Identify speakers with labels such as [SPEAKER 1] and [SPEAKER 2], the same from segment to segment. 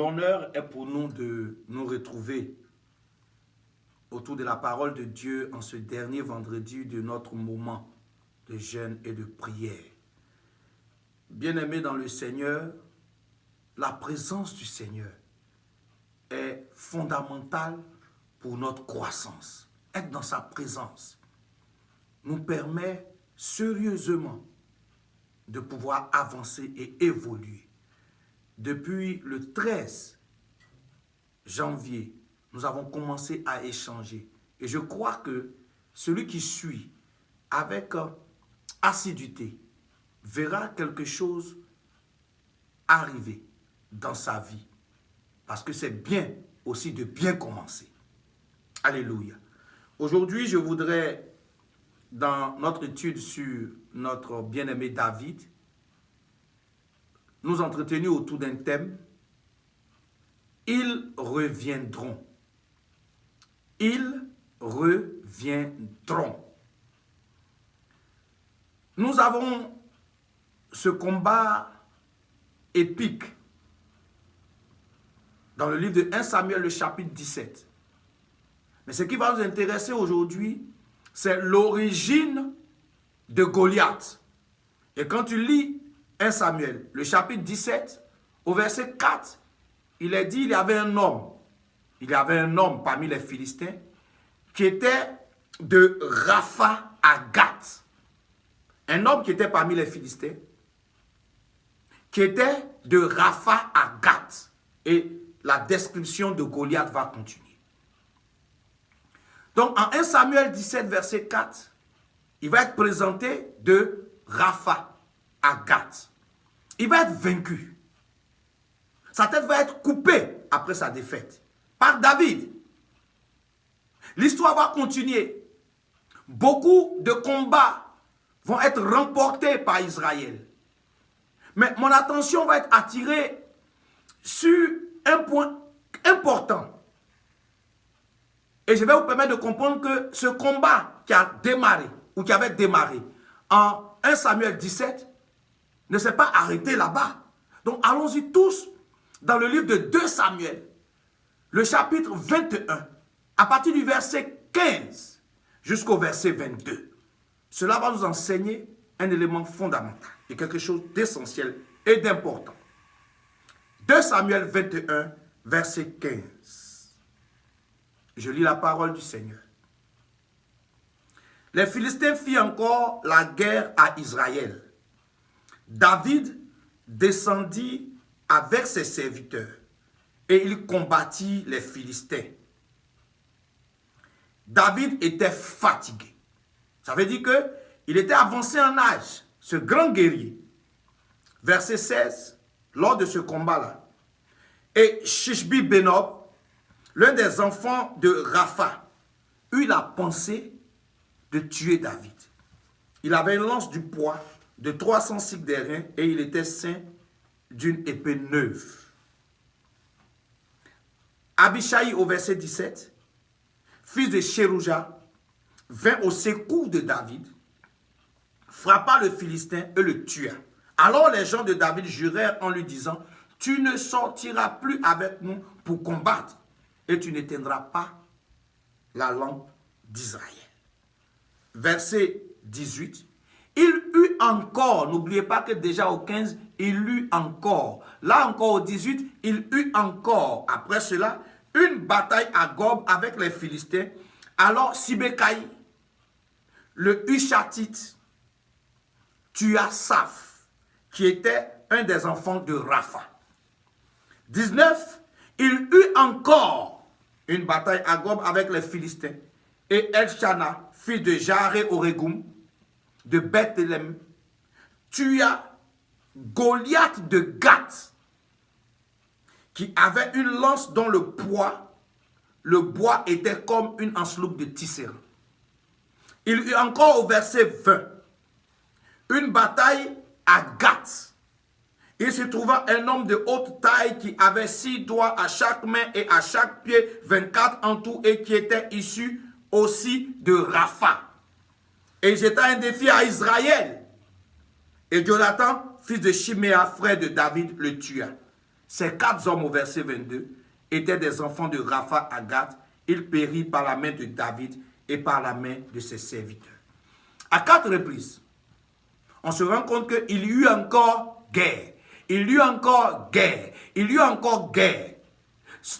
[SPEAKER 1] l'honneur est pour nous de nous retrouver autour de la parole de Dieu en ce dernier vendredi de notre moment de jeûne et de prière. Bien-aimés dans le Seigneur, la présence du Seigneur est fondamentale pour notre croissance. Être dans sa présence nous permet sérieusement de pouvoir avancer et évoluer. Depuis le 13 janvier, nous avons commencé à échanger. Et je crois que celui qui suit avec assiduité verra quelque chose arriver dans sa vie. Parce que c'est bien aussi de bien commencer. Alléluia. Aujourd'hui, je voudrais, dans notre étude sur notre bien-aimé David, nous entretenir autour d'un thème. Ils reviendront. Ils reviendront. Nous avons ce combat épique dans le livre de 1 Samuel, le chapitre 17. Mais ce qui va nous intéresser aujourd'hui, c'est l'origine de Goliath. Et quand tu lis 1 Samuel, le chapitre 17, au verset 4, il est dit, il y avait un homme parmi les Philistins qui était de Rapha à Gath. Un homme qui était parmi les Philistins, qui était de Rapha à Gath. Et la description de Goliath va continuer. Donc en 1 Samuel 17, verset 4, il va être présenté de Rapha à Gath. Il va être vaincu. Sa tête va être coupée après sa défaite par David. L'histoire va continuer. Beaucoup de combats vont être remportés par Israël. Mais mon attention va être attirée sur un point important. Et je vais vous permettre de comprendre que ce combat qui a démarré, ou qui avait démarré en 1 Samuel 17, ne s'est pas arrêté là-bas. Donc allons-y tous dans le livre de 2 Samuel, le chapitre 21, à partir du verset 15 jusqu'au verset 22. Cela va nous enseigner un élément fondamental et quelque chose d'essentiel et d'important. 2 Samuel 21, verset 15. Je lis la parole du Seigneur. Les Philistins firent encore la guerre à Israël. David descendit avec ses serviteurs et il combattit les Philistins. David était fatigué. Ça veut dire qu'il était avancé en âge, ce grand guerrier. Verset 16, lors de ce combat-là. Et Shishbi Benob, l'un des enfants de Rapha, eut la pensée de tuer David. Il avait une lance du poids de 300 cycles d'airain et il était ceint d'une épée neuve. Abishai, au verset 17, fils de Cherouja, vint au secours de David, frappa le Philistin et le tua. Alors les gens de David jurèrent en lui disant, « Tu ne sortiras plus avec nous pour combattre et tu n'éteindras pas la lampe d'Israël. » Verset 18. Il eut encore, n'oubliez pas que déjà au 15, il eut encore. Là encore au 18, il eut encore. Après cela, une bataille à Gob avec les Philistins. Alors Sibécaï, le Hushatite, tua Saph, qui était un des enfants de Rapha. 19. Il eut encore une bataille à Gob avec les Philistins. Et Elshana, fils de Jaré-Oregum, de Bethléem, tua Goliath de Gath, qui avait une lance dont le bois était comme une enceinte de tisserand. Il eut encore au verset 20 une bataille à Gath. Il se trouva un homme de haute taille qui avait 6 doigts à chaque main et à chaque pied, 24 en tout, et qui était issu aussi de Rapha. Et il jeta un défi à Israël. Et Jonathan, fils de Chiméa, frère de David, le tua. Ces 4 hommes au verset 22 étaient des enfants de Rapha à Gath. Ils périrent par la main de David et par la main de ses serviteurs. À 4 reprises, on se rend compte qu'il y eut encore guerre. Il y eut encore guerre. Il y eut encore guerre.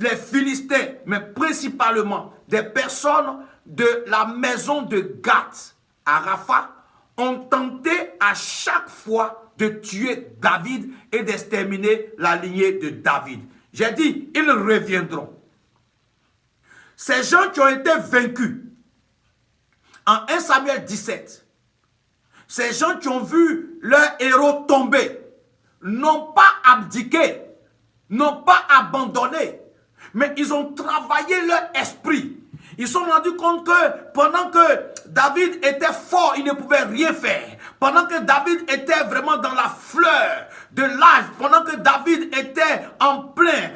[SPEAKER 1] Les Philistins, mais principalement des personnes de la maison de Gath à Rapha, ont tenté à chaque fois de tuer David et d'exterminer la lignée de David. J'ai dit, ils reviendront. Ces gens qui ont été vaincus en 1 Samuel 17, ces gens qui ont vu leur héros tomber, n'ont pas abdiqué, n'ont pas abandonné, mais ils ont travaillé leur esprit. Ils se sont rendus compte que pendant que David était fort, il ne pouvait rien faire. Pendant que David était vraiment dans la fleur de l'âge, pendant que David était en plein,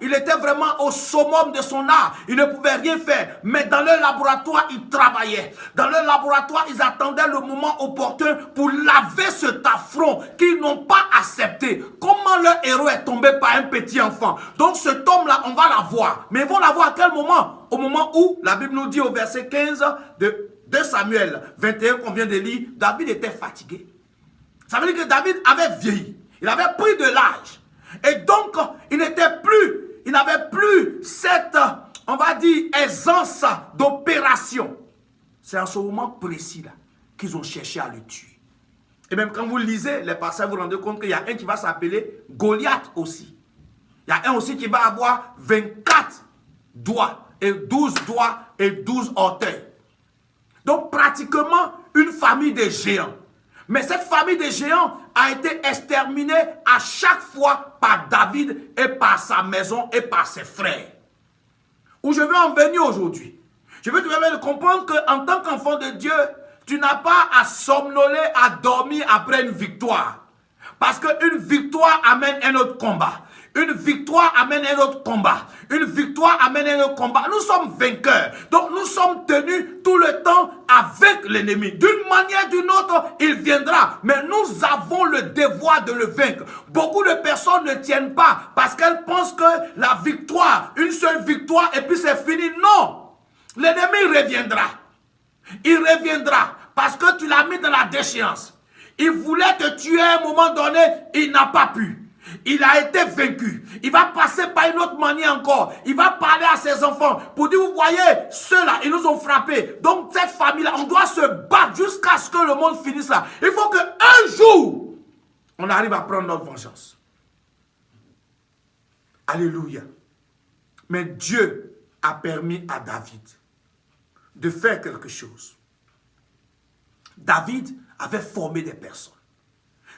[SPEAKER 1] il était vraiment au summum de son art, il ne pouvait rien faire. Mais dans leur laboratoire, ils travaillaient. Dans leur laboratoire, ils attendaient le moment opportun pour laver cet affront qu'ils n'ont pas accepté. Comment leur héros est tombé par un petit enfant? Donc cet homme-là, on va l'avoir. Mais ils vont l'avoir à quel moment? Au moment où, la Bible nous dit au verset 15 de 2 Samuel 21 qu'on vient de lire, David était fatigué. Ça veut dire que David avait vieilli. Il avait pris de l'âge. Et donc, il n'avait plus cette, on va dire, aisance d'opération. C'est à ce moment précis-là qu'ils ont cherché à le tuer. Et même quand vous lisez les passages, vous vous rendez compte qu'il y a un qui va s'appeler Goliath aussi. Il y a un aussi qui va avoir 24 doigts, et 12 doigts et 12 orteils. Donc pratiquement une famille de géants. Mais cette famille de géants a été exterminée à chaque fois par David et par sa maison et par ses frères. Où je veux en venir aujourd'hui. Je veux te faire comprendre qu'en tant qu'enfant de Dieu, tu n'as pas à somnoler, à dormir après une victoire. Parce qu'une victoire amène un autre combat. Une victoire amène un autre combat. Une victoire amène un autre combat. Nous sommes vainqueurs. Donc nous sommes tenus tout le temps avec l'ennemi. D'une manière ou d'une autre, il viendra. Mais nous avons le devoir de le vaincre. Beaucoup de personnes ne tiennent pas parce qu'elles pensent que la victoire, une seule victoire et puis c'est fini. Non. L'ennemi reviendra. Il reviendra parce que tu l'as mis dans la déchéance. Il voulait te tuer à un moment donné, il n'a pas pu. Il a été vaincu. Il va passer par une autre manière encore. Il va parler à ses enfants pour dire, vous voyez, ceux-là, ils nous ont frappés. Donc cette famille-là, on doit se battre jusqu'à ce que le monde finisse là. Il faut qu'un jour, on arrive à prendre notre vengeance. Alléluia. Mais Dieu a permis à David de faire quelque chose. David avait formé des personnes.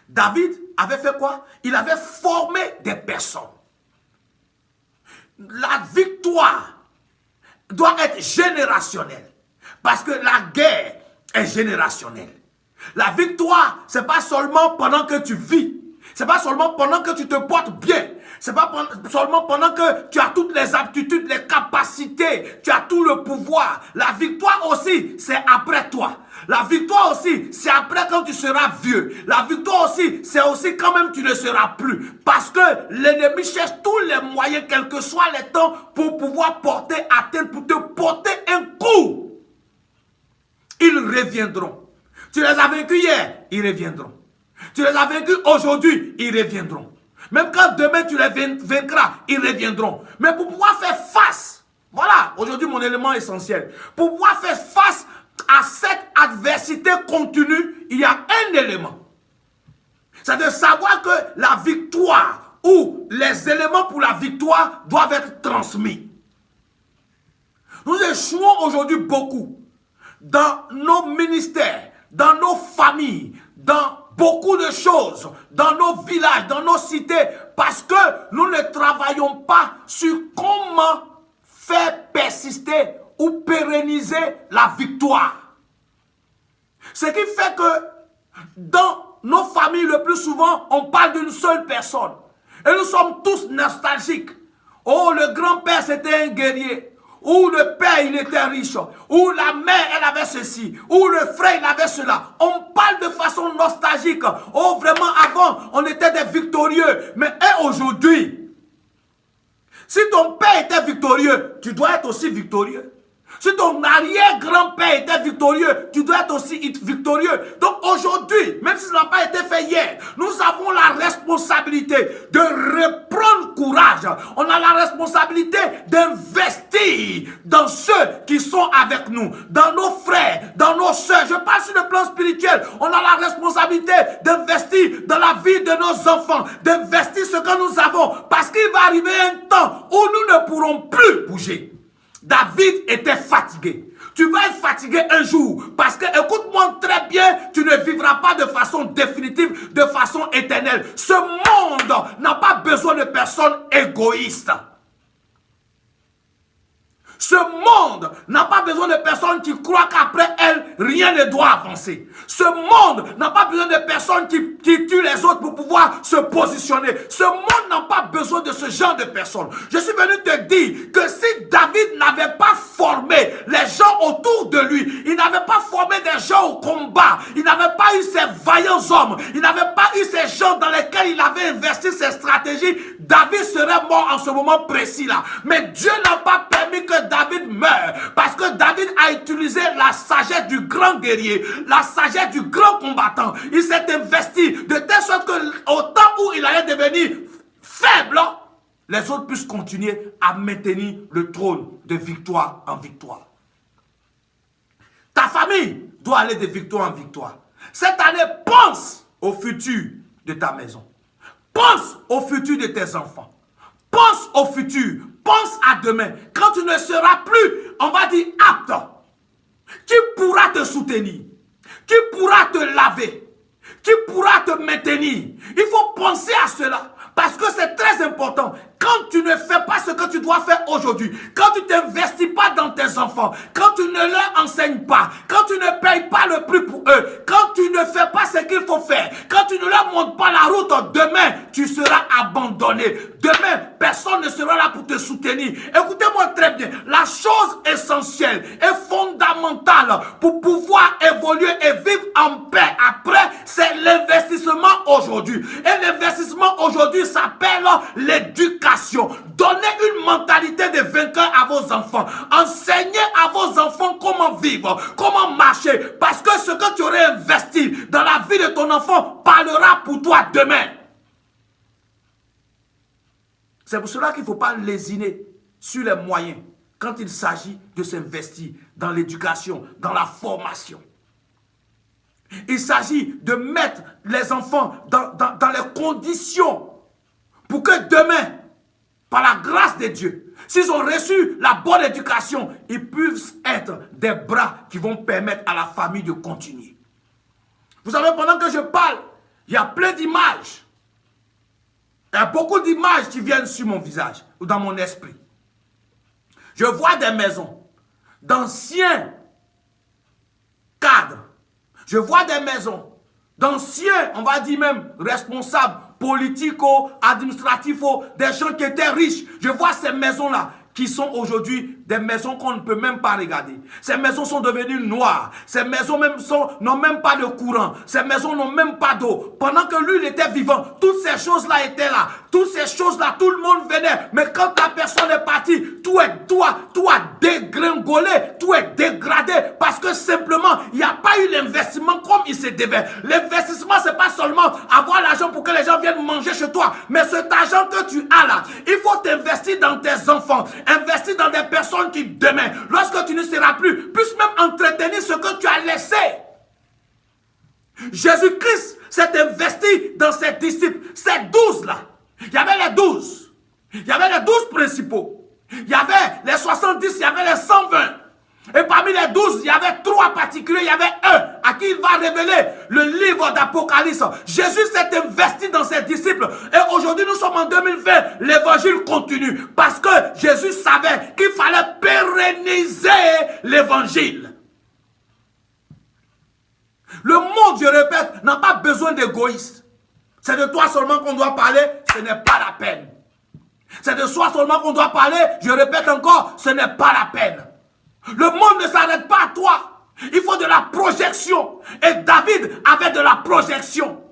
[SPEAKER 1] David avait fait quoi? Il avait formé des personnes. La victoire doit être générationnelle. Parce que la guerre est générationnelle. La victoire, ce n'est pas seulement pendant que tu vis. Ce n'est pas seulement pendant que tu te portes bien. Ce n'est pas seulement pendant que tu as toutes les aptitudes, les capacités, tu as tout le pouvoir. La victoire aussi, c'est après toi. La victoire aussi, c'est après quand tu seras vieux. La victoire aussi, c'est aussi quand même tu ne seras plus. Parce que l'ennemi cherche tous les moyens, quels que soient les temps, pour pouvoir porter atteinte, pour te porter un coup. Ils reviendront. Tu les as vaincus hier, ils reviendront. Tu les as vaincus aujourd'hui, ils reviendront. Même quand demain tu les vaincras, ils reviendront. Mais pour pouvoir faire face, voilà, aujourd'hui mon élément essentiel. Pour pouvoir faire face à cette adversité continue, il y a un élément. C'est de savoir que la victoire ou les éléments pour la victoire doivent être transmis. Nous échouons aujourd'hui beaucoup dans nos ministères, dans nos familles, dans beaucoup de choses, dans nos villages, dans nos cités, parce que nous ne travaillons pas sur comment faire persister ou pérenniser la victoire. Ce qui fait que dans nos familles, le plus souvent, on parle d'une seule personne. Et nous sommes tous nostalgiques. Oh, le grand-père, c'était un guerrier. Ou le père, il était riche. Ou la mère, elle avait ceci. Ou le frère, il avait cela. On parle de façon nostalgique. Oh, vraiment, avant, on était des victorieux. Mais aujourd'hui, Si ton père était victorieux, tu dois être aussi victorieux. Si ton arrière-grand-père était victorieux, tu dois être aussi victorieux. Donc aujourd'hui, même si ça n'a pas été fait hier, nous avons la responsabilité de reprendre courage. On a la responsabilité d'investir dans ceux qui sont avec nous, dans nos frères, dans nos soeurs. Je parle sur le plan spirituel. On a la responsabilité d'investir dans la vie de nos enfants, d'investir ce que nous avons. Parce qu'il va arriver un temps où nous ne pourrons plus bouger. David était fatigué. Tu vas être fatigué un jour parce que, écoute-moi très bien, tu ne vivras pas de façon définitive, de façon éternelle. Ce monde n'a pas besoin de personnes égoïstes. Ce monde n'a pas besoin de personnes qui croient qu'après elles, rien ne doit avancer. Ce monde n'a pas besoin de personnes qui tuent les autres pour pouvoir se positionner. Ce monde n'a pas besoin de ce genre de personnes. Je suis venu te dire que si David n'avait pas formé les gens autour de lui, il n'avait pas formé des gens au combat, il n'avait pas eu ces vaillants hommes, il n'avait pas eu ces gens dans lesquels il avait investi ses stratégies, David serait mort en ce moment précis là. Mais Dieu n'a pas permis que David meure parce que David a utilisé la sagesse du grand guerrier, la sagesse du grand combattant. Il s'est investi de telle sorte qu'au temps où il allait devenir faible, les autres puissent continuer à maintenir le trône de victoire en victoire. Ta famille doit aller de victoire en victoire. Cette année, pense au futur de ta maison. Pense au futur de tes enfants. Pense au futur. Pense à demain. Quand tu ne seras plus, on va dire, apte. Qui pourra te soutenir? Qui pourra te laver? Qui pourra te maintenir? Il faut penser à cela. Parce que c'est très important. Quand tu ne fais pas ce que tu dois faire aujourd'hui, quand tu ne t'investis pas dans tes enfants, quand tu ne leur enseignes pas, quand tu ne payes pas le prix pour eux, quand tu ne fais pas ce qu'il faut faire, quand tu ne leur montres pas la route, demain, tu seras abandonné. Demain, personne ne sera là pour te soutenir. Écoutez-moi très bien. La chose essentielle et fondamentale pour pouvoir évoluer et vivre en paix après, c'est l'investissement aujourd'hui. Et l'investissement aujourd'hui s'appelle l'éducation. Donnez une mentalité de vainqueur à vos enfants. Enseignez à vos enfants comment vivre, comment marcher. Parce que ce que tu aurais investi dans la vie de ton enfant parlera pour toi demain. C'est pour cela qu'il ne faut pas lésiner sur les moyens quand il s'agit de s'investir dans l'éducation, dans la formation. Il s'agit de mettre les enfants dans les conditions pour que demain, par la grâce de Dieu, s'ils ont reçu la bonne éducation, ils puissent être des bras qui vont permettre à la famille de continuer. Vous savez, pendant que je parle, il y a plein d'images. Il y a beaucoup d'images qui viennent sur mon visage ou dans mon esprit. Je vois des maisons d'anciens cadres. Je vois des maisons d'anciens, on va dire même, responsables politico-administratifs, des gens qui étaient riches. Je vois ces maisons-là qui sont aujourd'hui des maisons qu'on ne peut même pas regarder. Ces maisons sont devenues noires. Ces maisons même n'ont même pas de courant. Ces maisons n'ont même pas d'eau. Pendant que lui, il était vivant, toutes ces choses-là étaient là. Toutes ces choses-là, tout le monde venait. Mais quand la personne est partie, tout a dégringolé, tout est dégradé. Parce que simplement, il n'y a pas eu l'investissement comme il se devait. L'investissement, ce n'est pas seulement avoir l'argent pour que les gens viennent manger chez toi. Mais cet argent que tu as là, il faut t'investir dans tes enfants. Investir dans des personnes qui demain, lorsque tu ne seras plus, puissent même entretenir ce que tu as laissé. Jésus-Christ s'est investi dans ses disciples, ces 12 là. Il y avait les 12. Il y avait les 12 principaux. Il y avait les 70, il y avait les 120. Et parmi les 12, il y avait 3 particuliers. Il y avait un à qui il va révéler le livre d'Apocalypse. Jésus s'est investi dans ses disciples. Et aujourd'hui, nous sommes en 2020. L'évangile continue. Parce que Jésus savait qu'il fallait pérenniser l'évangile. Le monde, je répète, n'a pas besoin d'égoïstes. C'est de toi seulement qu'on doit parler. Ce n'est pas la peine. C'est de soi seulement qu'on doit parler. Je répète encore, ce n'est pas la peine. Le monde ne s'arrête pas à toi. Il faut de la projection. Et David avait de la projection.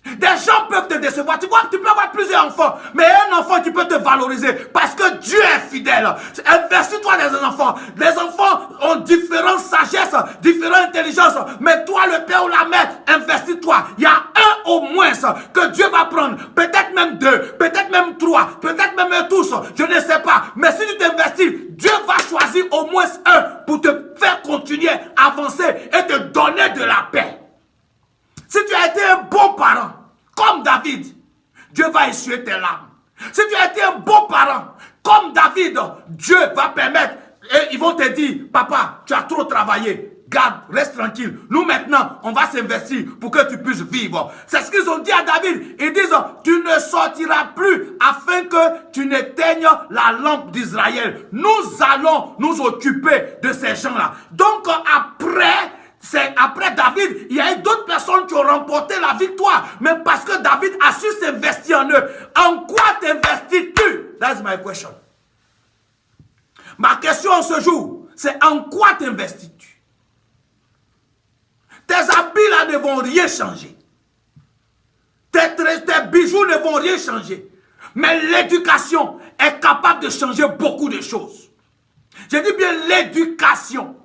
[SPEAKER 1] Des gens peuvent te décevoir. Tu vois, tu peux avoir plusieurs enfants, mais un enfant qui peut te valoriser parce que Dieu est fidèle. Investis-toi dans les enfants. Les enfants ont différentes sagesses, différentes intelligences, mais toi, le père ou la mère, investis-toi. Il y a un au moins que Dieu va prendre, peut-être même deux, peut-être même trois, peut-être même tous, je ne sais pas. Mais si tu t'investis, Dieu va choisir au moins un pour te faire continuer, avancer et te donner de la paix. Si tu as été un bon parent, comme David, Dieu va essuyer tes larmes. Si tu as été un bon parent, comme David, Dieu va permettre, et ils vont te dire, papa, tu as trop travaillé. Garde, reste tranquille. Nous maintenant, on va s'investir pour que tu puisses vivre. C'est ce qu'ils ont dit à David. Ils disent, tu ne sortiras plus afin que tu n'éteignes la lampe d'Israël. Nous allons nous occuper de ces gens-là. Donc après David, il y a eu d'autres personnes qui ont remporté la victoire. Mais parce que David a su s'investir en eux. En quoi t'investis-tu? That's my question. Ma question en ce jour, c'est en quoi t'investis-tu? Tes habits là ne vont rien changer. Tes bijoux ne vont rien changer. Mais l'éducation est capable de changer beaucoup de choses. Je dis bien l'éducation.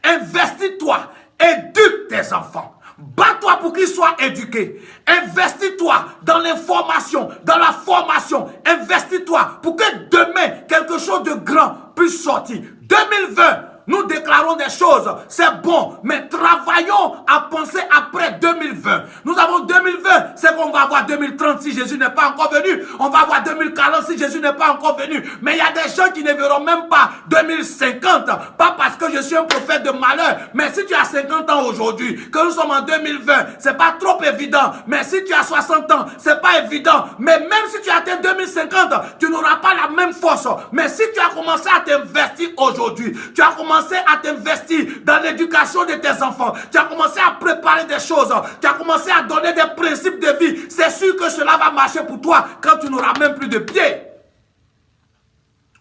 [SPEAKER 1] Investis-toi, éduque tes enfants. Bats-toi pour qu'ils soient éduqués. Investis-toi dans l'information, dans la formation. Investis-toi pour que demain, quelque chose de grand puisse sortir. 2020, nous déclarons des choses, c'est bon, mais travaillons à penser après 2020. Nous avons 2020, c'est qu'on va avoir 2030 si Jésus n'est pas encore venu. On va avoir 2040 si Jésus n'est pas encore venu. Mais il y a des gens qui ne verront même pas 2050. Pas parce que je suis un prophète de malheur, mais si tu as 50 ans aujourd'hui, que nous sommes en 2020, c'est pas trop évident. Mais si tu as 60 ans, c'est pas évident. Mais même si tu atteins 2050, tu n'auras pas la même force. Mais si tu as commencé à t'investir aujourd'hui, tu as commencé à t'investir dans l'éducation de tes enfants, tu as commencé à préparer des choses, tu as commencé à donner des principes de vie, c'est sûr que cela va marcher pour toi quand tu n'auras même plus de pieds.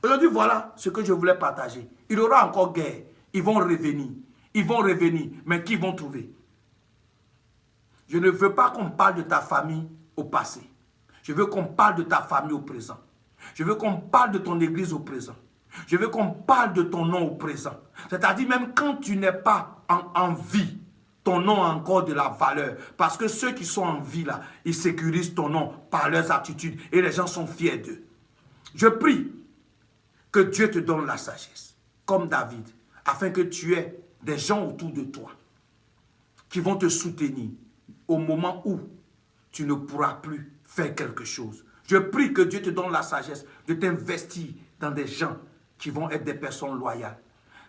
[SPEAKER 1] Aujourd'hui, voilà ce que je voulais partager. Il y aura encore guerre. Ils vont revenir, mais qui vont trouver? Je ne veux pas qu'on parle de ta famille au passé. Je veux qu'on parle de ta famille au présent. Je veux qu'on parle de ton église au présent. Je veux qu'on parle de ton nom au présent. C'est-à-dire même quand tu n'es pas en vie, ton nom a encore de la valeur. Parce que ceux qui sont en vie là, ils sécurisent ton nom par leurs attitudes et les gens sont fiers d'eux. Je prie que Dieu te donne la sagesse, comme David, afin que tu aies des gens autour de toi qui vont te soutenir au moment où tu ne pourras plus faire quelque chose. Je prie que Dieu te donne la sagesse de t'investir dans des gens qui vont être des personnes loyales.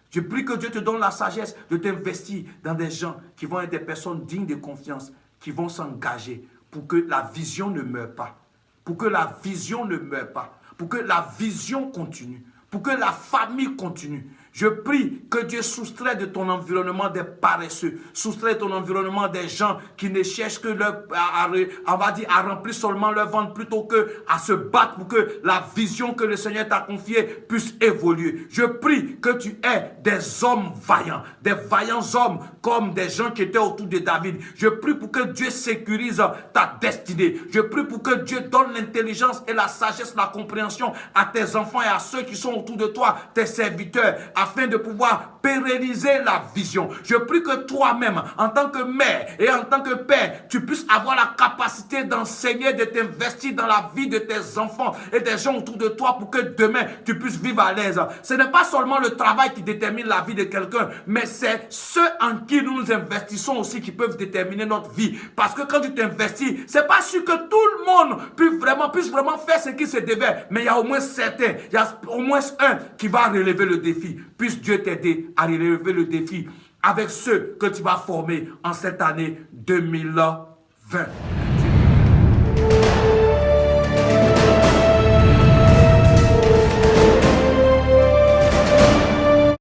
[SPEAKER 1] Je prie que Dieu te donne la sagesse de t'investir dans des gens qui vont être des personnes dignes de confiance, qui vont s'engager pour que la vision ne meure pas, pour que la vision ne meure pas, pour que la vision continue, pour que la famille continue. Je prie que Dieu soustrait de ton environnement des paresseux, soustrait de ton environnement des gens qui ne cherchent que à remplir seulement leur ventre plutôt qu'à se battre pour que la vision que le Seigneur t'a confiée puisse évoluer. Je prie que tu aies des hommes vaillants, des vaillants hommes comme des gens qui étaient autour de David. Je prie pour que Dieu sécurise ta destinée. Je prie pour que Dieu donne l'intelligence et la sagesse, la compréhension à tes enfants et à ceux qui sont autour de toi, tes serviteurs, afin de pouvoir pérenniser la vision. Je prie que toi-même, en tant que mère et en tant que père, tu puisses avoir la capacité d'enseigner, de t'investir dans la vie de tes enfants et des gens autour de toi pour que demain, tu puisses vivre à l'aise. Ce n'est pas seulement le travail qui détermine la vie de quelqu'un, mais c'est ceux en qui nous nous investissons aussi qui peuvent déterminer notre vie. Parce que quand tu t'investis, c'est pas sûr que tout le monde puisse vraiment faire ce qui se devait, mais il y a au moins certains, il y a au moins un qui va relever le défi. Puisse Dieu t'aider à relever le défi avec ceux que tu vas former en cette année 2020.